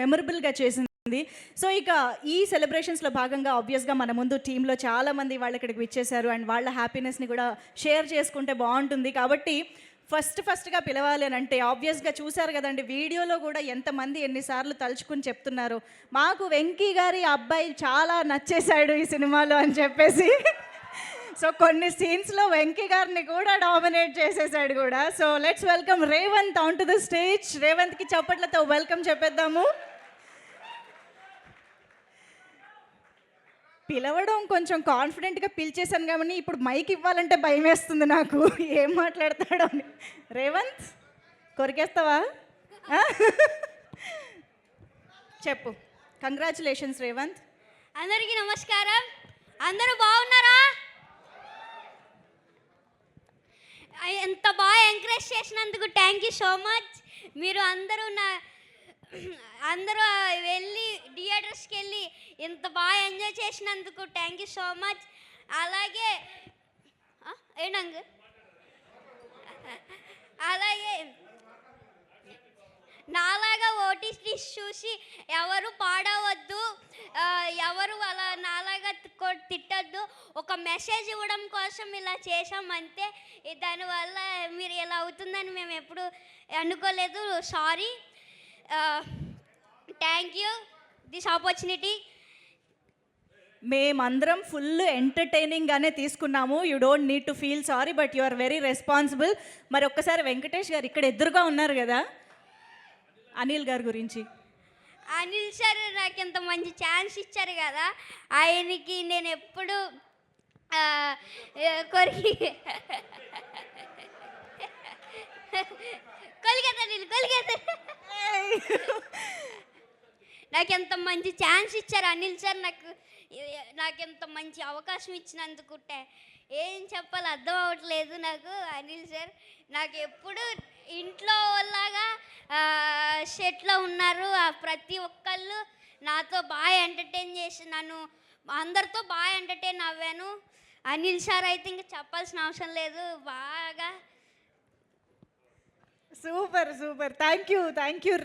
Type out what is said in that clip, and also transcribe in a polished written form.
మెమరబుల్గా చేసింది. సో ఇక ఈ సెలబ్రేషన్స్లో భాగంగా ఆబ్వియస్గా మన ముందు టీంలో చాలామంది వాళ్ళు ఇక్కడికి విచ్చేశారు అండ్ వాళ్ళ హ్యాపీనెస్ని కూడా షేర్ చేసుకుంటే బాగుంటుంది. కాబట్టి ఫస్ట్గా పిలవాలి అని అంటే ఆబ్వియస్గా చూశారు కదండి, వీడియోలో కూడా ఎంతమంది ఎన్నిసార్లు తలుచుకుని చెప్తున్నారు మాకు వెంకీ గారి అబ్బాయి చాలా నచ్చేశాడు ఈ సినిమాలో అని చెప్పేసి. సో కొన్ని సీన్స్లో వెంకీ గారిని కూడా డామినేట్ చేసేసాడు కూడా. So let's welcome Revanth on to the stage. రేవంత్కి చప్పట్లతో వెల్కమ్ చెప్పేద్దాము. పిలవడం కొంచెం కాన్ఫిడెంట్గా పిలిచేశాను కాబట్టి ఇప్పుడు మైక్ ఇవ్వాలంటే భయం వేస్తుంది నాకు, ఏం మాట్లాడతాడో అని. రేవంత్ కొరికేస్తావా? చెప్పు. కంగ్రాచులేషన్స్ రేవంత్. అందరికీ నమస్కారం. అందరూ బాగున్నారా? ఎంత బాగా ఎంకరేజ్ చేసినందుకు థ్యాంక్ యూ సో మచ్. మీరు అందరూ వెళ్ళి థియేటర్స్కి వెళ్ళి ఇంత బాగా ఎంజాయ్ చేసినందుకు థ్యాంక్ యూ సో మచ్. అలాగే అలాగే నాలాగా ఓటీటీ చూసి ఎవరు పాడవద్దు, ఎవరు అలా నాలాగా తిట్టద్దు. ఒక మెసేజ్ ఇవ్వడం కోసం ఇలా చేసామంతే. దానివల్ల మీరు ఇలా అవుతుందని మేము ఎప్పుడు అనుకోలేదు. Sorry. Thank you this opportunity. మేమందరం ఫుల్ ఎంటర్టైనింగ్గానే తీసుకున్నాము. You don't need to feel sorry, but you are very responsible. మరి ఒక్కసారి వెంకటేష్ గారు ఇక్కడ ఎదురుగా ఉన్నారు కదా, అనిల్ గారి గురించి. అనిల్ సార్ నాకు ఇంత మంచి ఛాన్స్ ఇచ్చారు కదా, ఆయనకి నేను ఎప్పుడు నాకు ఎంత మంచి ఛాన్స్ ఇచ్చారు అనిల్ సార్. నాకు ఎంత మంచి అవకాశం ఇచ్చినందుకు ఏం చెప్పాలో అర్థం అవ్వట్లేదు నాకు. అనిల్ సార్ నాకు ఎప్పుడు ఇంట్లో లాగా సెట్లో ఉన్నారు. ప్రతి ఒక్కళ్ళు నాతో బాగా ఎంటర్టైన్ చేసి నన్ను అందరితో బాగా ఎంటర్టైన్ అవ్వాను. అనిల్ సార్ అయితే ఇంకా చెప్పాల్సిన అవసరం లేదు. బాగా సూపర్. Thank you.